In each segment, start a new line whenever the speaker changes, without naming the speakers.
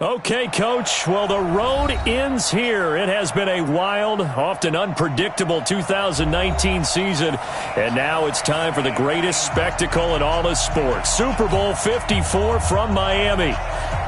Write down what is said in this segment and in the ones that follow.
Okay, Coach. Well, the road ends here. It has been a wild, often unpredictable 2019 season. And now it's time for the greatest spectacle in all of sports. Super Bowl 54 from Miami.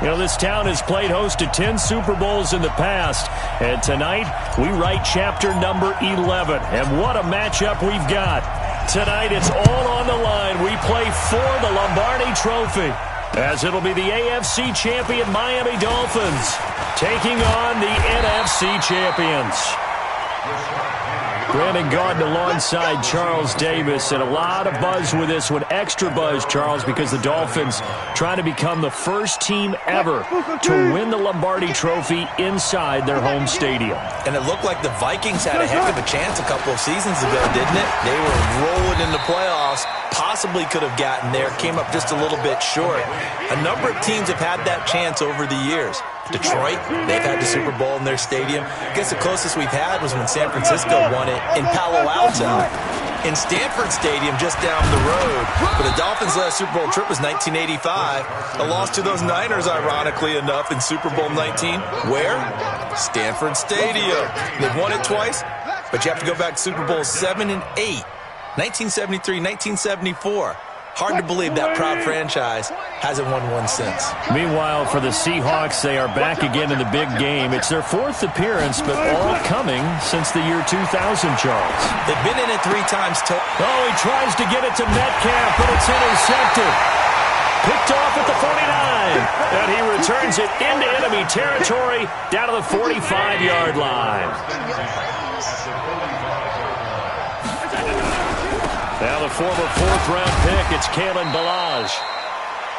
You know, this town has played host to 10 Super Bowls in the past. And tonight, we write chapter number 11. And what a matchup we've got. Tonight, it's all on the line. We play for the Lombardi Trophy, as it'll be the AFC champion Miami Dolphins taking on the NFC champions. Brandon Gaudin alongside Charles Davis, and a lot of buzz with this one. Extra buzz, Charles, because the Dolphins trying to become the first team ever to win the Lombardi Trophy inside their home stadium.
And it looked like the Vikings had a heck of a chance a couple of seasons ago, didn't it? They were rolling in the playoffs, possibly could have gotten there, came up just a little bit short. A number of teams have had that chance over the years. Detroit, they've had the Super Bowl in their stadium. I guess the closest we've had was when San Francisco won it in Palo Alto, in Stanford Stadium just down the road. But the Dolphins' last Super Bowl trip was 1985. A loss to those Niners, ironically enough, in Super Bowl 19. Where? Stanford Stadium. They've won it twice, but you have to go back to Super Bowl 7 and 8. 1973, 1974. Hard to believe that proud franchise hasn't won one since.
Meanwhile, for the Seahawks, they are back again in the big game. It's their fourth appearance, but all coming since the year 2000, Charles.
They've been in it 3 times total.
Oh, he tries to get it to Metcalf, but it's intercepted. Picked off at the 49. And he returns it into enemy territory down to the 45-yard line. Now the former 4th-round pick, it's Kalen Ballage.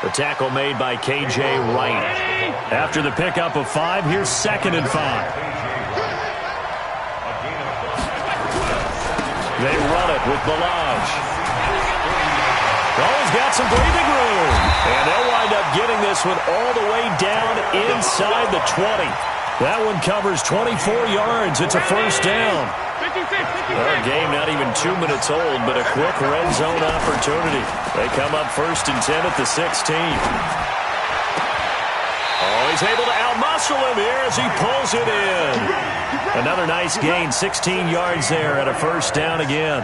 The tackle made by K.J. Wright. After the pickup of 5, here's 2nd and 5. They run it with Ballage. Oh, he's got some breathing room. And they'll wind up getting this one all the way down inside the 20. That one covers 24 yards. It's a first down. Our game not even 2 minutes old, but a quick red zone opportunity. They come up 1st and 10 at the 16. Oh, he's able to outmuscle him here as he pulls it in. Another nice gain, 16 yards there at a first down again.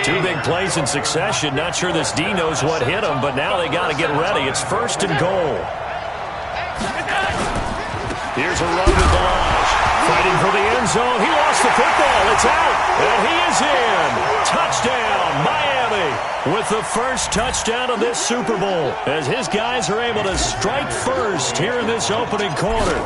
2 big plays in succession. Not sure this D knows what hit him, but now they got to get ready. It's 1st and goal. Here's a run with Ballage. Fighting for the end zone. He lost the football. It's out. And he is in. Touchdown, Miami, with the first touchdown of this Super Bowl, as his guys are able to strike first here in this opening quarter.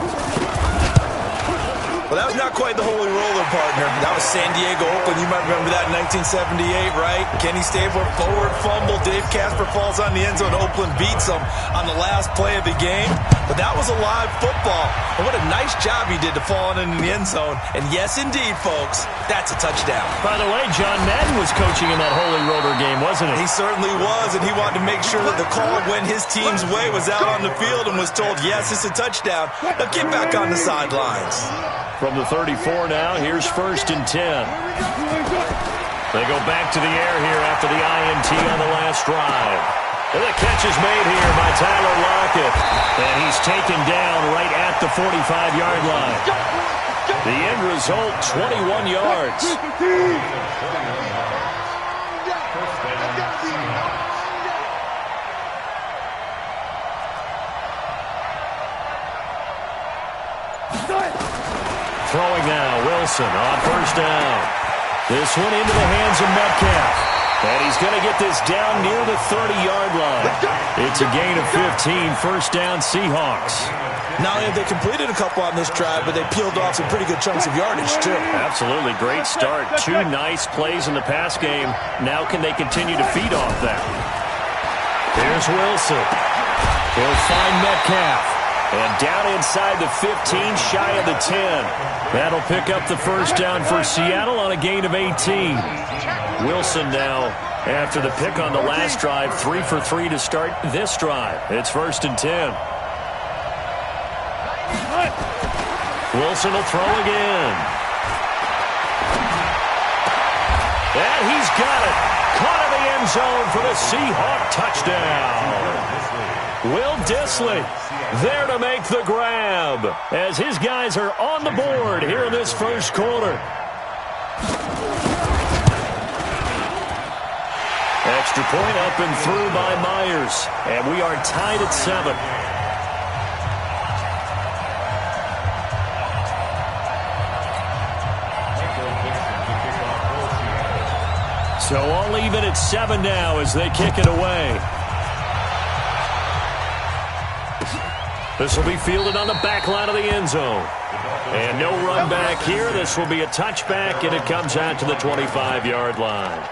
Well, that was not quite the holy roller, partner. That was San Diego, Oakland. You might remember that in 1978, right? Kenny Stabler, forward fumble. Dave Casper falls on the end zone. Oakland beats him on the last play of the game. But that was a live football. And what a nice job he did to fall in the end zone. And yes, indeed, folks, that's a touchdown.
By the way, John Madden was coaching in that holy roller game, wasn't he?
He certainly was, and he wanted to make sure that the call went his team's way, was out on the field, and was told, yes, it's a touchdown. Now get back on the sidelines.
From the 34 now, here's 1st and 10. They go back to the air here after the INT on the last drive. And the catch is made here by Tyler Lockett. And he's taken down right at the 45-yard line. The end result, 21 yards. Throwing now, Wilson on 1st down. This one into the hands of Metcalf. And he's going to get this down near the 30-yard line. It's a gain of 15, first down Seahawks.
Not only have they completed a couple on this drive, but they peeled off some pretty good chunks of yardage, too.
Absolutely, great start. 2 nice plays in the pass game. Now can they continue to feed off that? Here's Wilson. He'll find Metcalf. And down inside the 15, shy of the 10. That'll pick up the first down for Seattle on a gain of 18. Wilson now, after the pick on the last drive, 3 for 3 to start this drive. It's 1st and 10. Wilson will throw again. And he's got it. Caught in the end zone for the Seahawk touchdown. Will Dissly there to make the grab as his guys are on the board here in this first quarter. Extra point up and through by Myers, and we are tied at 7. So all even at 7 now as they kick it away. This will be fielded on the back line of the end zone. And no run back here. This will be a touchback, and it comes out to the 25-yard line.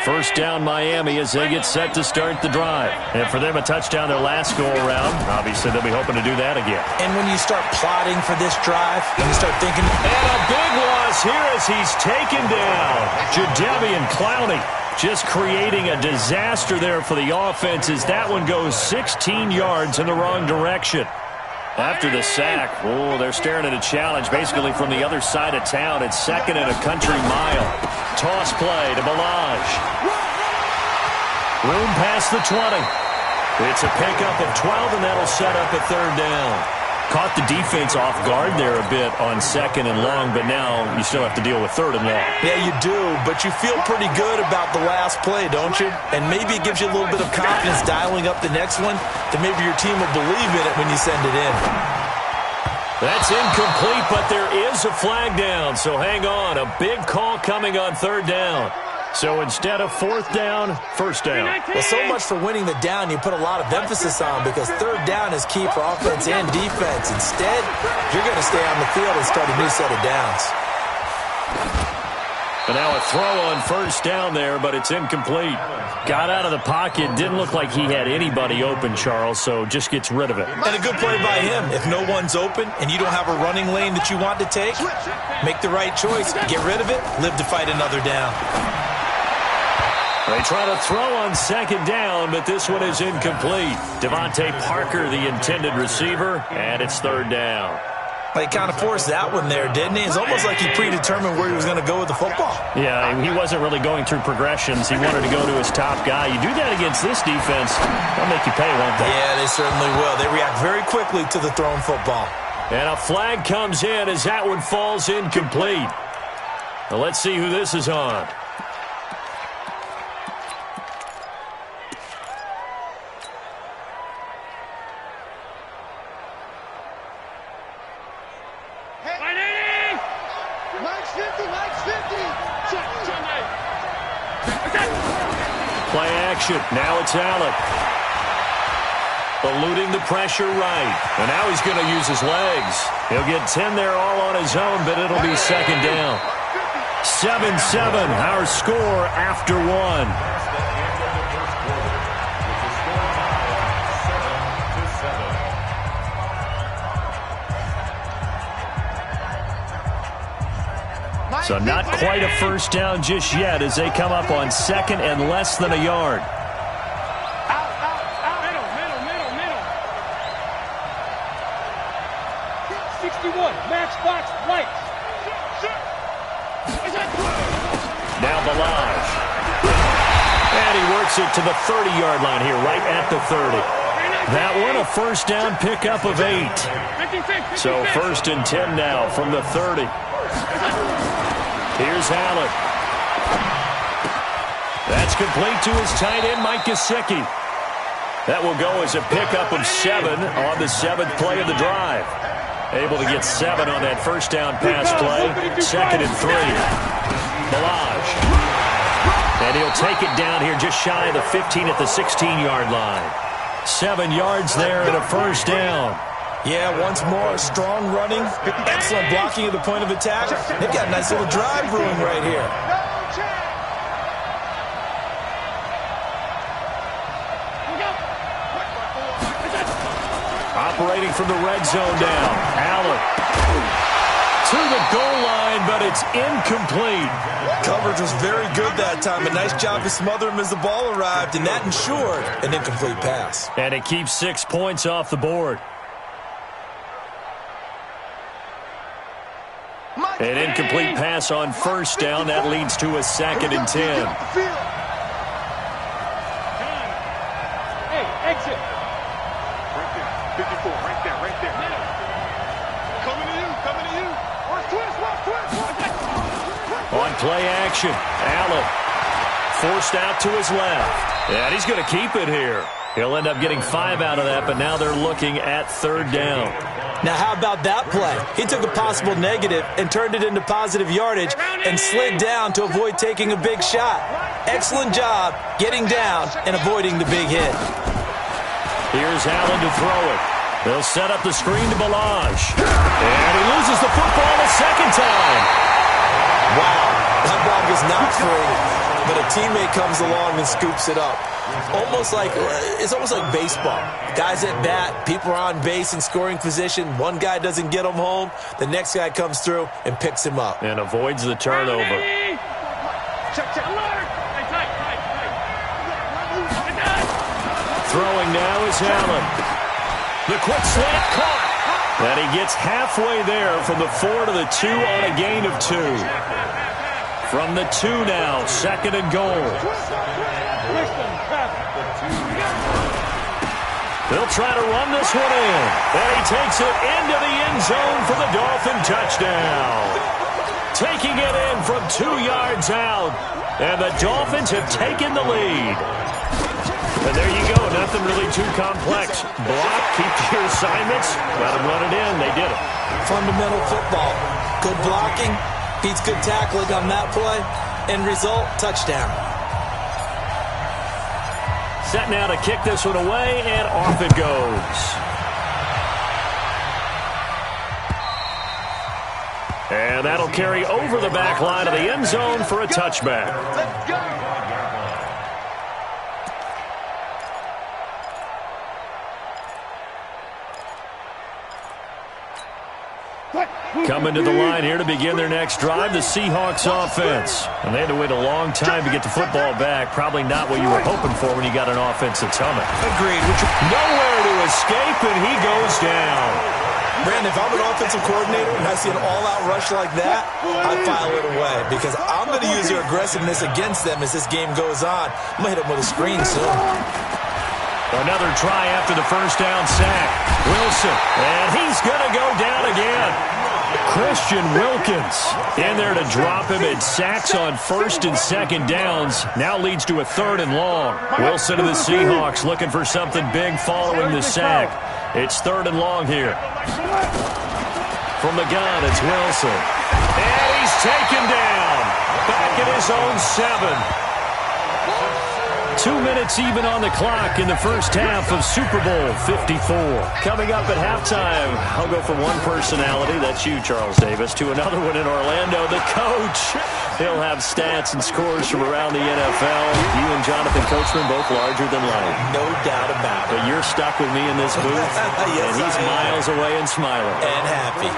First down, Miami, as they get set to start the drive. And for them, a touchdown their last go-around. Obviously, they'll be hoping to do that again.
And when you start plotting for this drive, when you start thinking...
And a big loss here as he's taken down. Jadeveon Clowney just creating a disaster there for the offense as that one goes 16 yards in the wrong direction. After the sack, they're staring at a challenge basically from the other side of town. It's 2nd and a country mile. Toss play to Balaj. Room past the 20. It's a pickup of 12, and that'll set up a 3rd down. Caught the defense off guard there a bit on 2nd and long, but now you still have to deal with 3rd and long.
Yeah, you do, but you feel pretty good about the last play, don't you? And maybe it gives you a little bit of confidence dialing up the next one, that maybe your team will believe in it when you send it in.
That's incomplete, but there is a flag down, so hang on. A big call coming on 3rd down. So instead of 4th down, 1st down.
Well, so much for winning the down you put a lot of emphasis on, because 3rd down is key for offense and defense. Instead, you're going to stay on the field and start a new set of downs.
But now a throw on 1st down there, but it's incomplete. Got out of the pocket, didn't look like he had anybody open, Charles, so just gets rid of it.
And a good play by him. If no one's open and you don't have a running lane that you want to take, make the right choice. Get rid of it, live to fight another down.
They try to throw on 2nd down, but this one is incomplete. Devontae Parker, the intended receiver, and it's 3rd down.
He kind of forced that one there, didn't he? It's almost like he predetermined where he was going to go with the football.
Yeah, he wasn't really going through progressions. He wanted to go to his top guy. You do that against this defense, they'll make you pay, won't they?
Yeah, they certainly will. They react very quickly to the thrown football.
And a flag comes in as that one falls incomplete. Well, let's see who this is on. Play action. Now it's Allen. Eluding the pressure right. And now he's going to use his legs. He'll get 10 there all on his own, but it'll be 2nd down. 7-7, our score after 1. So not quite a 1st down just yet as they come up on 2nd and less than a yard.
Middle. 61, match box, lights.
Now Balaj. And he works it to the 30-yard line here, right at the 30. That one a 1st down pickup of 8. So 1st and 10 now from the 30. Here's Allen. That's complete to his tight end, Mike Gesicki. That will go as a pickup of 7 on the 7th play of the drive. Able to get 7 on that 1st down pass play. 2nd and 3. Balaj. And he'll take it down here just shy of the 15 at the 16-yard line. 7 yards there and a 1st down.
Yeah, once more, strong running, excellent blocking at the point of attack. They've got a nice little drive brewing right here.
Operating from the red zone down. Allen to the goal line, but it's incomplete.
Coverage was very good that time. A nice job to smother him as the ball arrived, and that ensured an incomplete pass.
And it keeps 6 points off the board. An incomplete pass on first down. That leads to a 2nd and 10.
Hey, exit.
Right there. 54. Right there. Right there. Coming to you. Coming to you. Watch twist. Watch twist.
On play action, Allen forced out to his left. And he's going to keep it here. He'll end up getting 5 out of that, but now they're looking at 3rd down.
Now, how about that play? He took a possible negative and turned it into positive yardage and slid down to avoid taking a big shot. Excellent job getting down and avoiding the big hit.
Here's Allen to throw it. They'll set up the screen to Balaj. And he loses the football a 2nd time.
Wow, that ball was not free, but a teammate comes along and scoops it up. It's almost like baseball. Guys at bat, people are on base in scoring position. One guy doesn't get him home. The next guy comes through and picks him up.
And avoids the turnover.
Check. Alert. Tight.
Throwing now is Allen. The quick slant caught. And he gets halfway there from the 4 to the 2 on a gain of 2. From the 2 now, 2nd and goal. They'll try to run this one in. And he takes it into the end zone for the Dolphin touchdown. Taking it in from 2 yards out. And the Dolphins have taken the lead. And there you go. Nothing really too complex. Block, keep to your assignments. Let them run it in. They did it.
Fundamental football. Good blocking beats good tackling on that play. End result, touchdown.
Set now to kick this one away, and off it goes. And that'll carry over the back line of the end zone for a touchback.
Let's go.
Coming to the line here to begin their next drive, the Seahawks offense. And they had to wait a long time to get the football back. Probably not what you were hoping for when you got an offense that's humming.
Agreed.
Nowhere to escape, and he goes down.
Brandon, if I'm an offensive coordinator and I see an all-out rush like that, I file it away because I'm going to use their aggressiveness against them as this game goes on. I'm going to hit them with a screen soon.
Another try after the first down sack. Wilson, and he's going to go down again. Christian Wilkins in there to drop him. It sacks on 1st and 2nd downs. Now leads to a 3rd and long. Wilson to the Seahawks looking for something big following the sack. It's 3rd and long here. From the gun, it's Wilson. And he's taken down. Back at his own 7. 2 minutes even on the clock in the first half of Super Bowl 54. Coming up at halftime, I'll go from one personality, that's you, Charles Davis, to another one in Orlando, the coach. He'll have stats and scores from around the NFL. You and Jonathan Coachman both larger than life.
No doubt about it.
But you're stuck with me in this booth,
Yes,
and he's miles away and smiling.
And happy.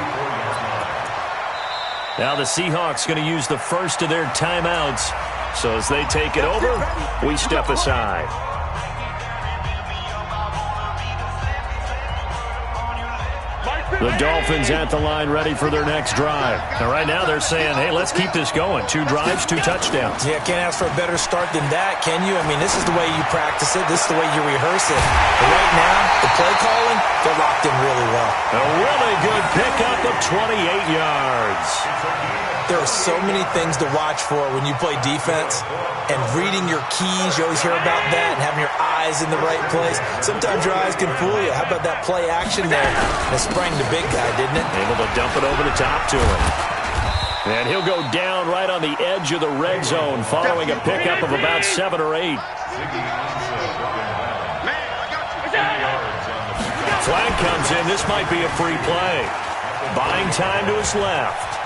Now the Seahawks going to use the first of their timeouts. So as they take it over, we step aside. The Dolphins at the line ready for their next drive. And right now they're saying, hey, let's keep this going. 2 drives, 2 touchdowns.
Yeah, can't ask for a better start than that, can you? I mean, this is the way you practice it. This is the way you rehearse it. But right now, the play calling, they're locked in really well.
A really good pickup of 28 yards.
There are so many things to watch for when you play defense, and reading your keys, you always hear about that, and having your eyes in the right place. Sometimes your eyes can fool you. How about that play action there? That sprang the big guy, didn't it?
Able to dump it over the top to him. And he'll go down right on the edge of the red zone following a pickup of about 7 or 8. Flag comes in. This might be a free play. Buying time to his left.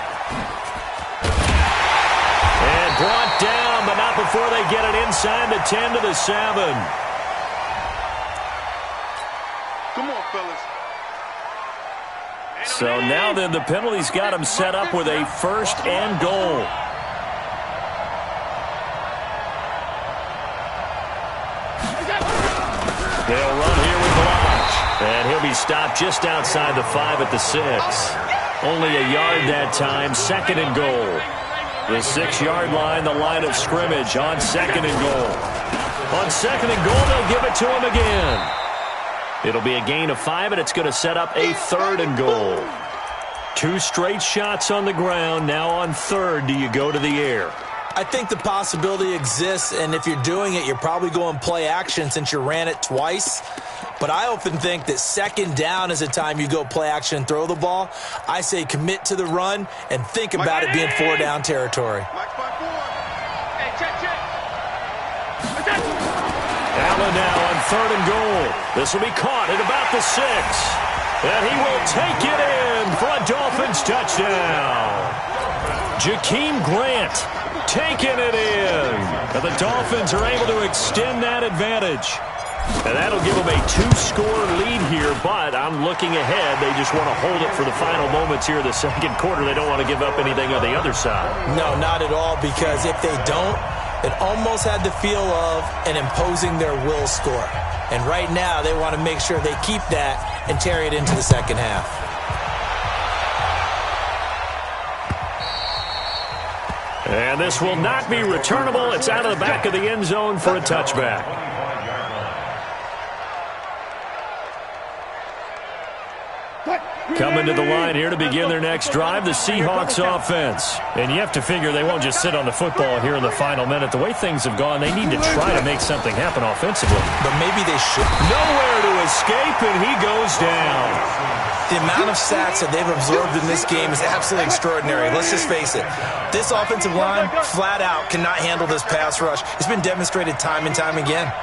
And brought down, but not before they get it inside the 10 to the 7.
Come on, fellas.
So now then the penalty's got him set up with a 1st and goal. They'll run here with Balaj. And he'll be stopped just outside the 5 at the 6. Only a yard that time, 2nd and goal. The 6-yard line, the line of scrimmage on 2nd and goal. On 2nd and goal, they'll give it to him again. It'll be a gain of 5, and it's going to set up a 3rd and goal. 2 straight shots on the ground. Now on 3rd, do you go to the air?
I think the possibility exists, and if you're doing it, you're probably going play action since you ran it twice. But I often think that 2nd down is the time you go play action and throw the ball. I say commit to the run and think about it being 4-down territory.
Hey, check.
Allen now on 3rd and goal. This will be caught at about the 6. And he will take it in for a Dolphins touchdown. Jakeem Grant taking it in. And the Dolphins are able to extend that advantage. And that'll give them a 2-score lead here, but I'm looking ahead. They just want to hold it for the final moments here in the 2nd quarter. They don't want to give up anything on the other side.
No, not at all, because if they don't, it almost had the feel of an imposing their will score. And right now, they want to make sure they keep that and carry it into the 2nd half.
And this will not be returnable. It's out of the back of the end zone for a touchback. Coming to the line here to begin their next drive, the Seahawks offense. And you have to figure they won't just sit on the football here in the final minute. The way things have gone, they need to try to make something happen offensively.
But maybe they should.
Nowhere to escape, and he goes down.
The amount of sacks that they've absorbed in this game is absolutely extraordinary. Let's just face it. This offensive line, flat out, cannot handle this pass rush. It's been demonstrated time and time again.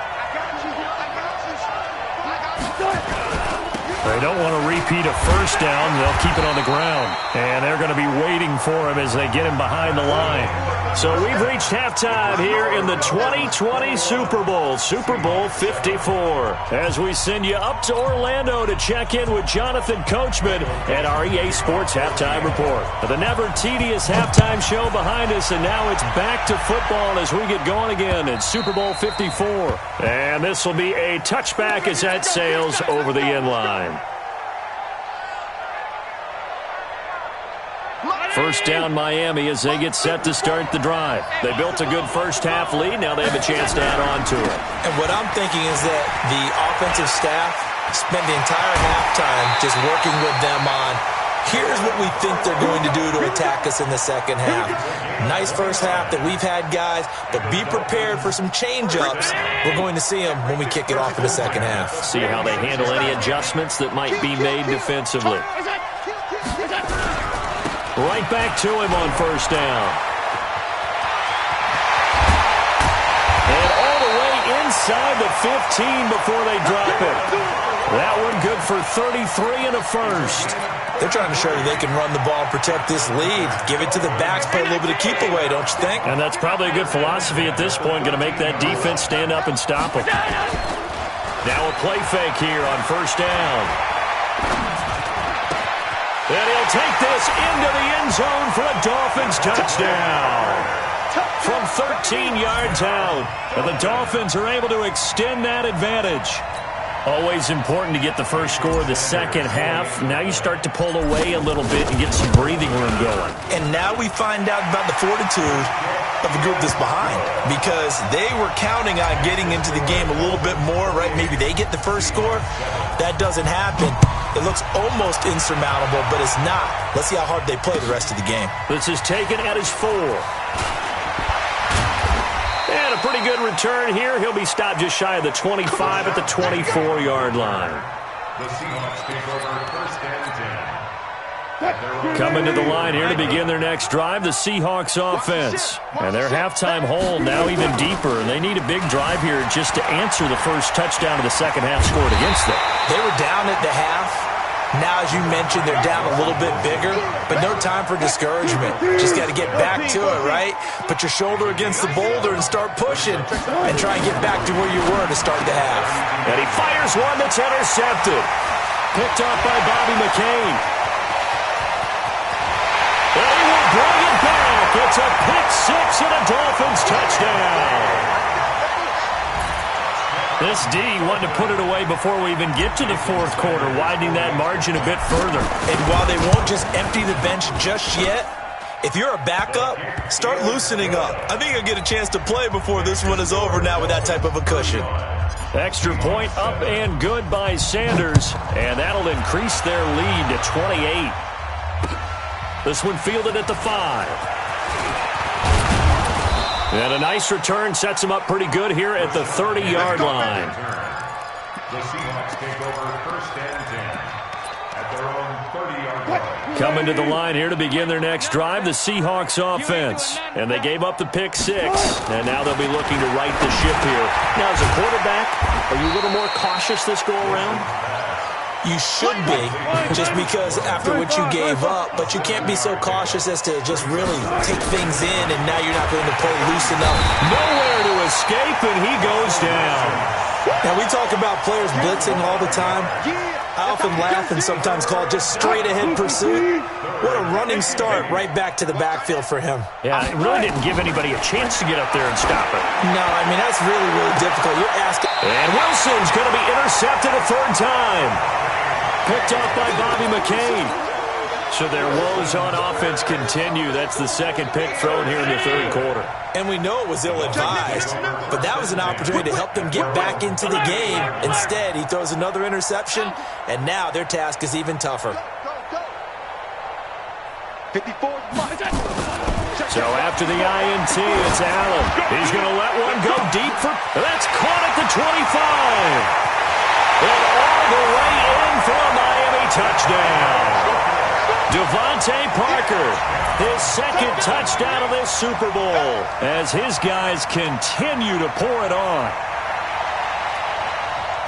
They don't want to repeat a 1st down. They'll keep it on the ground. And they're going to be waiting for him as they get him behind the line. So we've reached halftime here in the 2020 Super Bowl, Super Bowl 54. As we send you up to Orlando to check in with Jonathan Coachman at our EA Sports Halftime Report. The never tedious halftime show behind us, and now it's back to football as we get going again in Super Bowl 54. And this will be a touchback as that sails over the end line. 1st down Miami as they get set to start the drive. They built a good 1st half lead. Now they have a chance to add on to it.
And what I'm thinking is that the offensive staff spent the entire halftime just working with them on, here's what we think they're going to do to attack us in the 2nd half. Nice 1st half that we've had, guys, but be prepared for some change-ups. We're going to see them when we kick it off in the 2nd half.
See how they handle any adjustments that might be made defensively. Right back to him on 1st down. And all the way inside the 15 before they drop it. That one good for 33 and a 1st.
They're trying to show you they can run the ball and protect this lead. Give it to the backs, play a little bit of keep away, don't you think?
And that's probably a good philosophy at this point, going to make that defense stand up and stop them. Now a play fake here on 1st down. And he'll take this into the end zone for a Dolphins touchdown. From 13 yards out. And the Dolphins are able to extend that advantage. Always important to get the 1st score of the 2nd half. Now you start to pull away a little bit and get some breathing room going.
And now we find out about the fortitude of the group that's behind, because they were counting on getting into the game a little bit more, right? Maybe they get the 1st score. That doesn't happen. It looks almost insurmountable, but it's not. Let's see how hard they play the rest of the game.
This is taken at his 4. And a pretty good return here. He'll be stopped just shy of the 25 at the 24-yard line.
The Seahawks take over 1st and 10.
Coming to the line here to begin their next drive, the Seahawks offense. And their halftime hole now even deeper, and they need a big drive here just to answer the 1st touchdown of the 2nd half scored against them.
They were down at the half. Now, as you mentioned, they're down a little bit bigger, but no time for discouragement. Just got to get back to it, right? Put your shoulder against the boulder and start pushing and try and get back to where you were to start the half.
And he fires one that's intercepted. Picked off by Bobby McCain. And he will bring it back. It's a pick 6 and a Dolphins touchdown. This D wanted to put it away before we even get to the fourth quarter, widening that margin a bit further.
And while they won't just empty the bench just yet, if you're a backup, start loosening up. I think you'll get a chance to play before this one is over now with that type of a cushion.
Extra point up and good by Sanders, and that'll increase their lead to 28. This one fielded at the 5. And a nice return sets him up pretty good here at the 30-yard line.
The Seahawks take over first and 10 at their own 30-yard line.
Coming to the line here to begin their next drive, the Seahawks offense. And they gave up the pick 6, and now they'll be looking to right the ship here. Now, as a quarterback, are you a little more cautious this go-around?
You should be, just because after what you gave up, but you can't be so cautious as to just really take things in, and now you're not going to play loose enough.
Nowhere to escape, and he goes down.
Now, we talk about players blitzing all the time. I often laugh and sometimes call it just straight-ahead pursuit. What a running start right back to the backfield for him.
Yeah, it really didn't give anybody a chance to get up there and stop it.
No, I mean, that's really, really difficult. You're asking.
And Wilson's going to be intercepted a third time. Picked off by Bobby McCain. So their woes on offense continue. That's the second pick thrown here in the third quarter.
And we know it was ill-advised, but that was an opportunity to help them get back into the game. Instead, he throws another interception, and now their task is even tougher.
54.
So after the INT, it's Allen. He's going to let one go deep for... That's caught at the 25. And all the way in for a Miami touchdown. Devontae Parker, his second touchdown of this Super Bowl, as his guys continue to pour it on.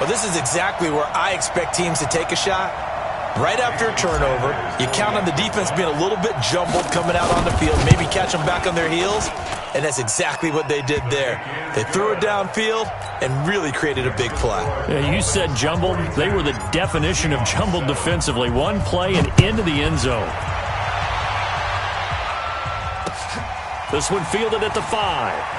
Well, this is exactly where I expect teams to take a shot. Right after a turnover, you count on the defense being a little bit jumbled coming out on the field, maybe catch them back on their heels, and that's exactly what they did there. They threw it downfield and really created a big play.
Yeah, you said jumbled. They were the definition of jumbled defensively. One play and into the end zone. This one fielded at the 5.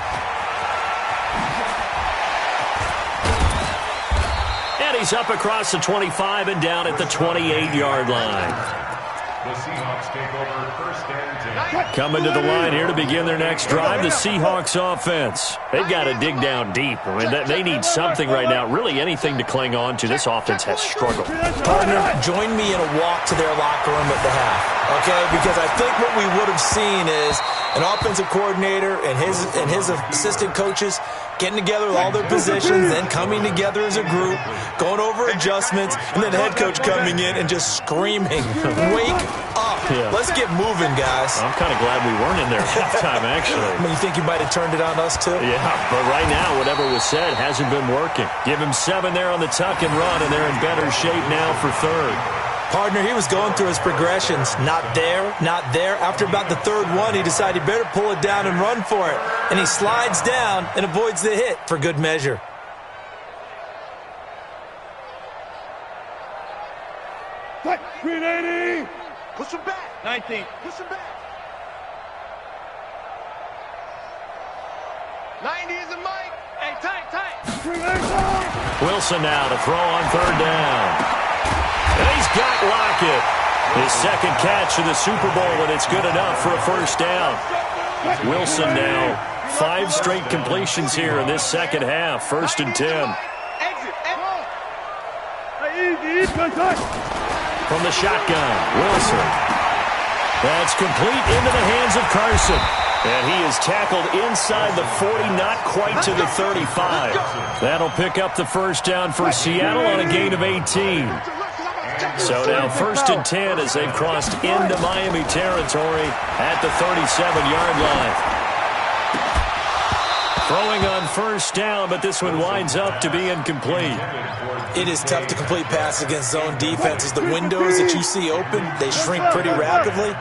And he's up across the 25 and down at the 28-yard line.
The Seahawks take over first and 10.
Coming to the line here to begin their next drive, the Seahawks offense. They've got to dig down deep. I mean, they need something right now, really anything to cling on to. This offense has struggled.
Partner, join me in a walk to their locker room at the half, okay? Because I think what we would have seen is an offensive coordinator and his assistant coaches getting together with all their positions, then coming together as a group, going over adjustments, and then the head coach coming in and just screaming, wake up.
Yeah.
Let's get moving, guys.
I'm kind of glad we weren't in there at halftime, actually.
I mean, you think you might have turned it on us, too?
Yeah, but right now, whatever was said hasn't been working. Give him 7 there on the tuck and run, and they're in better shape now for third.
Partner, he was going through his progressions. Not there, not there. After about the third one, he decided he better pull it down and run for it. And he slides down and avoids the hit for good measure.
Fight. 380. Push him back. 19. Push him back. 90 is a mic. Hey, tight. 380.
Wilson now to throw on third down. And he's got Lockett. His second catch of the Super Bowl, and it's good enough for a first down. Wilson now 5 straight completions here in this second half. First and 10. From the shotgun, Wilson. That's complete into the hands of Carson. And he is tackled inside the 40, not quite to the 35. That'll pick up the first down for Seattle on a gain of 18. So now first and 10 as they've crossed into Miami territory at the 37-yard line. Throwing on first down, but this one winds up to be incomplete.
It is tough to complete passes against zone defenses. The windows that you see open, they shrink pretty rapidly.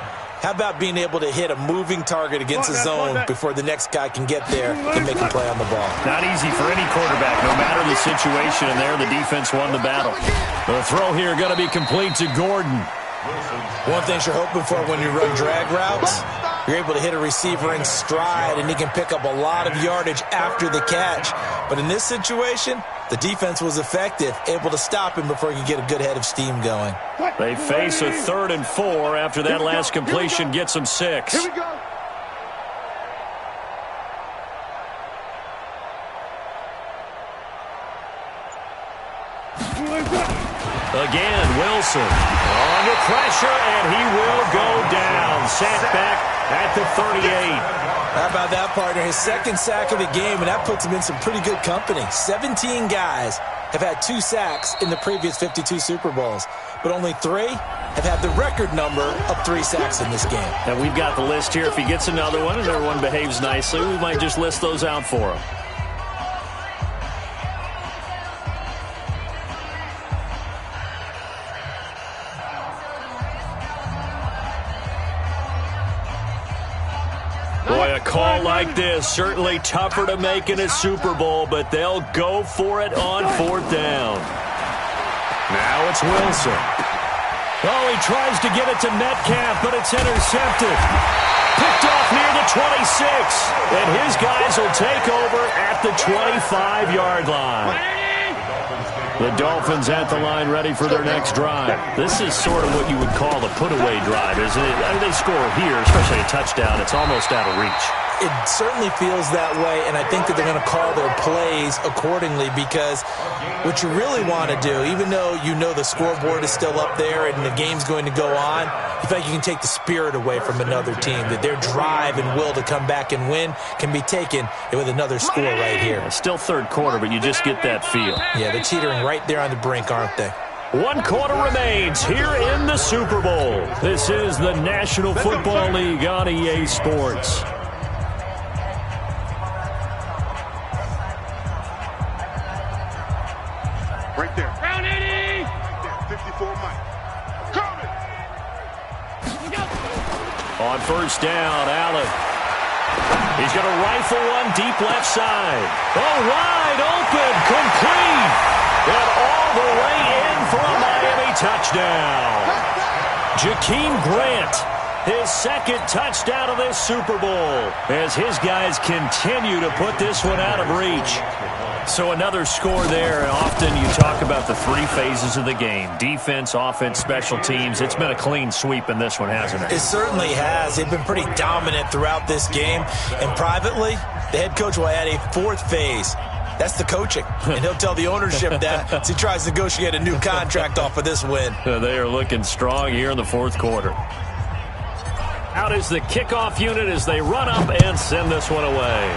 How about being able to hit a moving target against a zone before the next guy can get there and make a play on the ball?
Not easy for any quarterback, no matter the situation, and there the defense won the battle. The throw here going to be complete to Gordon.
One thing you're hoping for when you run drag routes, You're able to hit a receiver in stride, and he can pick up a lot of yardage after the catch. But in this situation, the defense was effective, able to stop him before he could get a good head of steam going.
They face a 3rd and 4 after that last completion gets them 6.
Here we go.
Again, Wilson under pressure, and he will go down. Sacked back at the 38.
How about that, partner? His 2nd sack of the game, and that puts him in some pretty good company. 17 guys have had 2 sacks in the previous 52 Super Bowls, but only 3 have had the record number of 3 sacks in this game.
And we've got the list here. If he gets another one and everyone behaves nicely, we might just list those out for him. Boy, a call like this, certainly tougher to make in a Super Bowl, but they'll go for it on 4th down. Now it's Wilson. Oh, he tries to get it to Metcalf, but it's intercepted. Picked off near the 26, and his guys will take over at the 25-yard line. The Dolphins at the line ready for their next drive. This is sort of what you would call the put-away drive, isn't it? I mean, they score here, especially a touchdown. It's almost out of reach.
It certainly feels that way, and I think that they're going to call their plays accordingly, because what you really want to do, even though you know the scoreboard is still up there and the game's going to go on, you feel like you can take the spirit away from another team, that their drive and will to come back and win can be taken with another score right here.
It's still 3rd quarter, but you just get that feel.
Yeah, they're teetering right there on the brink, aren't they?
1 quarter remains here in the Super Bowl. This is the National Football League on EA Sports.
Right there.
Round 80.
54 Mike. Coming.
On 1st down, Allen. He's going to rifle one deep left side. Oh, wide open, complete. And all the way in for a Miami touchdown. Jakeem Grant, his 2nd touchdown of this Super Bowl, as his guys continue to put this one out of reach. So another score there, and often you talk about the 3 phases of the game. Defense, offense, special teams. It's been a clean sweep in this one, hasn't it?
It certainly has. They've been pretty dominant throughout this game. And privately, the head coach will add a 4th phase. That's the coaching. And he'll tell the ownership that as he tries to negotiate a new contract off of this win.
They are looking strong here in the 4th quarter. Out is the kickoff unit as they run up and send this one away.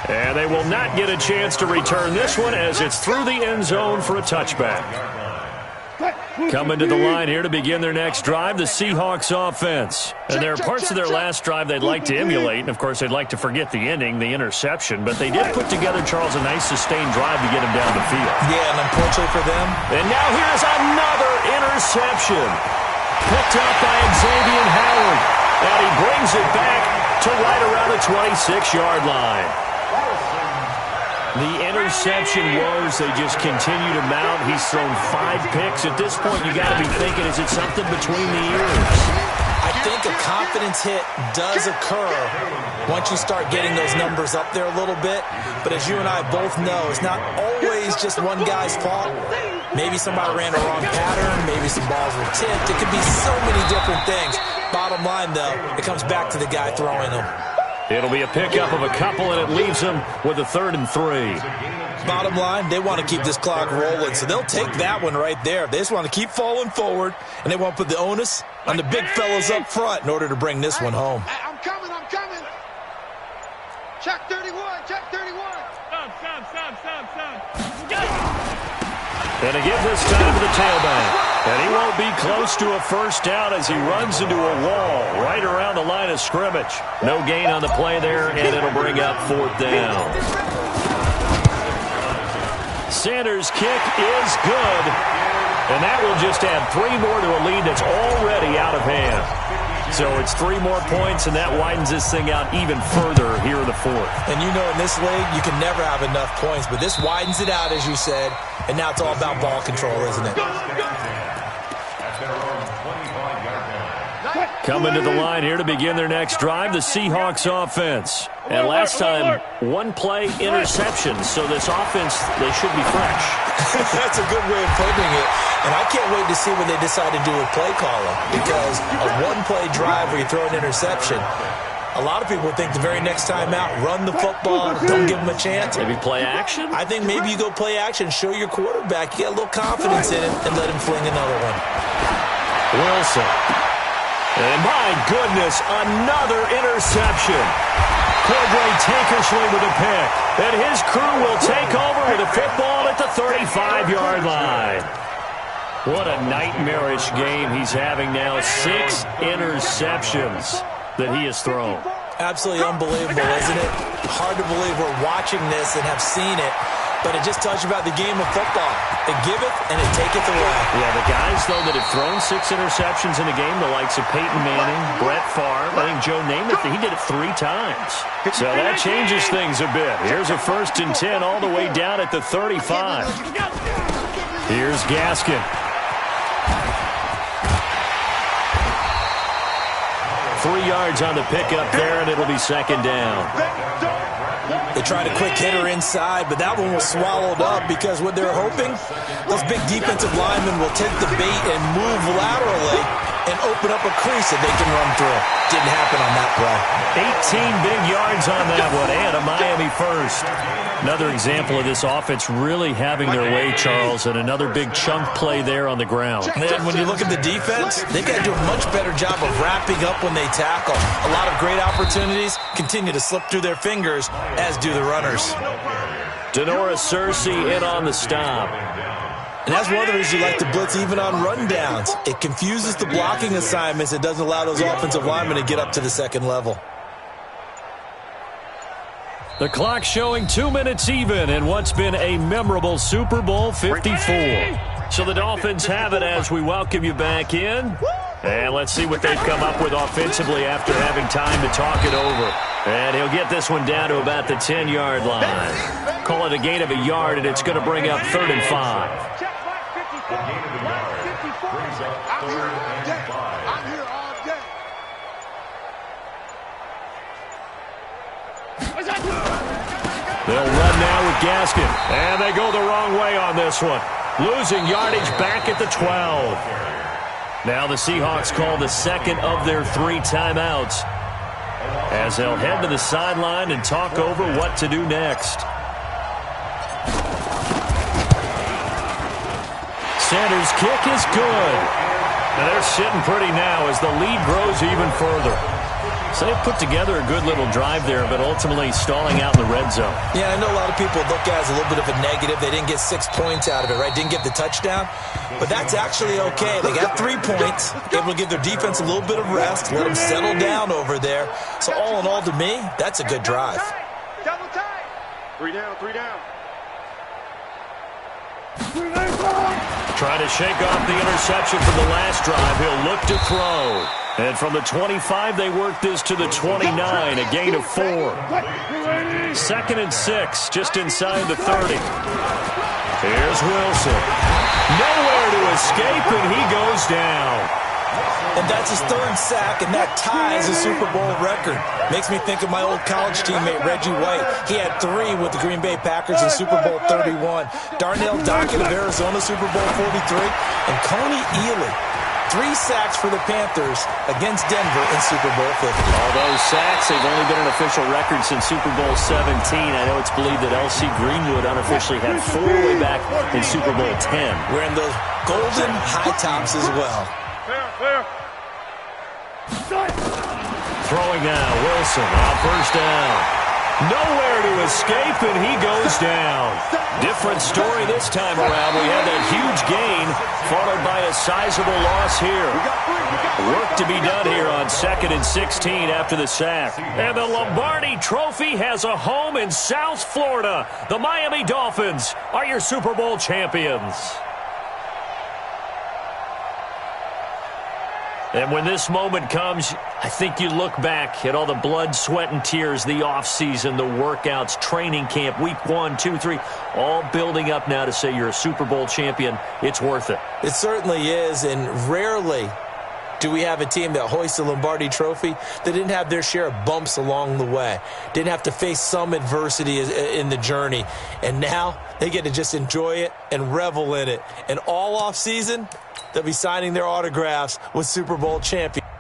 And they will not get a chance to return this one as it's through the end zone for a touchback. Coming to the line here to begin their next drive, the Seahawks offense. And there are parts of their last drive they'd like to emulate. And, of course, they'd like to forget the ending, the interception. But they did put together, Charles, a nice sustained drive to get him down the field.
Yeah, and unfortunately for them.
And now here's another interception. Picked up by Xavier Howard. And he brings it back to right around the 26-yard line. The interception woes, they just continue to mount. He's thrown 5 picks. At this point, you got to be thinking, is it something between the ears?
I think a confidence hit does occur once you start getting those numbers up there a little bit. But as you and I both know, it's not always just one guy's fault. Maybe somebody ran a wrong pattern. Maybe some balls were tipped. It could be so many different things. Bottom line, though, it comes back to the guy throwing them.
It'll be a pickup of a couple, and it leaves them with a 3rd and 3.
Bottom line, they want to keep this clock rolling, so they'll take that one right there. They just want to keep falling forward, and they want to put the onus on the big fellas up front in order to bring this one home.
I'm coming. Check 31. Check 31.
Stop.
And a give this time to the tailback. And he won't be close to a 1st down as he runs into a wall right around the line of scrimmage. No gain on the play there, and it'll bring up 4th down. Sanders' kick is good. And that will just add 3 more to a lead that's already out of hand. So it's 3 more points, and that widens this thing out even further here in the 4th.
And you know in this league, you can never have enough points, but this widens it out, as you said, and now it's all about ball control, isn't it?
At their own 25
Coming to the line here to begin their next drive, the Seahawks offense. And last time, one-play interception, so this offense, they should be fresh.
That's a good way of putting it. And I can't wait to see what they decide to do with play calling, because a one-play drive where you throw an interception, a lot of people think the very next time out, run the football, don't give them a chance.
Maybe play action?
I think maybe you go play action, show your quarterback, you get a little confidence in him, and let him fling another one.
Wilson. And my goodness, another interception. Cordray Tankersley with a pick. And his crew will take over with a football at the 35-yard line. What a nightmarish game he's having now. 6 interceptions that he has thrown.
Absolutely unbelievable, isn't it? Hard to believe we're watching this and have seen it, but it just tells you about the game of football. It giveth and it taketh away.
Yeah, the guys, though, that have thrown 6 interceptions in a game, the likes of Peyton Manning, Brett Favre, I think Joe Namath, he did it 3 times. So that changes things a bit. Here's a 1st and 10 all the way down at the 35. Here's Gaskin. 3 yards on the pickup there, and it'll be 2nd down.
They tried a quick hitter inside, but that one was swallowed up because what they're hoping, those big defensive linemen will take the bait and move laterally and open up a crease that they can run through. Didn't happen on that play.
18 big yards on that one, and a Miami first. Another example of this offense really having their way, Charles, and another big chunk play there on the ground.
And when you look at the defense, they've got to do a much better job of wrapping up when they tackle. A lot of great opportunities continue to slip through their fingers, as do the runners.
Denora Searcy in on the stop.
And that's one of the reasons you like to blitz even on rundowns. It confuses the blocking assignments. It doesn't allow those offensive linemen to get up to the second level.
The clock showing 2 minutes even in what's been a memorable Super Bowl 54. So the Dolphins have it as we welcome you back in. And let's see what they've come up with offensively after having time to talk it over. And he'll get this one down to about the 10-yard line. Call it a gain of a yard, and it's going to bring up 3rd and 5.
The gain of the yard brings up 3rd and 5.
I'm here all day.
They'll run now with Gaskin. And they go the wrong way on this one. Losing yardage back at the 12. Now the Seahawks call the 2nd of their 3 timeouts, as they'll head to the sideline and talk over what to do next. Sanders' kick is good. And they're sitting pretty now as the lead grows even further. So they put together a good little drive there, but ultimately stalling out in the red zone.
Yeah, I know a lot of people look at it as a little bit of a negative. They didn't get 6 points out of it, right? Didn't get the touchdown. But that's actually okay. They got 3 points, able to give their defense a little bit of rest, let them settle down over there. So all in all, to me, that's a good drive.
Double tight. 3 down, 3 down.
Trying to shake off the interception from the last drive. He'll look to throw. And from the 25, they work this to the 29, a gain of 4. 2nd and 6, just inside the 30. Here's Wilson. Nowhere to escape, and he goes down.
And that's his 3rd sack, and that ties a Super Bowl record. Makes me think of my old college teammate, Reggie White. He had 3 with the Green Bay Packers in Super Bowl 31. Darnell Dockett of Arizona, Super Bowl 43. And Coney Ealy, 3 sacks for the Panthers against Denver in Super Bowl 50.
All those sacks, they've only been an official record since Super Bowl 17. I know it's believed that L.C. Greenwood unofficially had 4 way back in Super Bowl 10.
Wearing those golden high tops as well.
Fair.
Throwing now, Wilson on 1st down. Nowhere to escape, and he goes down. Different story this time around. We had that huge gain, followed by a sizable loss here. Work to be done here on 2nd and 16 after the sack. And the Lombardi Trophy has a home in South Florida. The Miami Dolphins are your Super Bowl champions. And when this moment comes, I think you look back at all the blood, sweat, and tears, the offseason, the workouts, training camp, week 1, 2, 3, all building up now to say you're a Super Bowl champion. It's worth it.
It certainly is, and rarely Do we have a team that hoists the Lombardi Trophy that didn't have their share of bumps along the way, didn't have to face some adversity in the journey, and now they get to just enjoy it and revel in it. And all off season, they'll be signing their autographs with Super Bowl champions.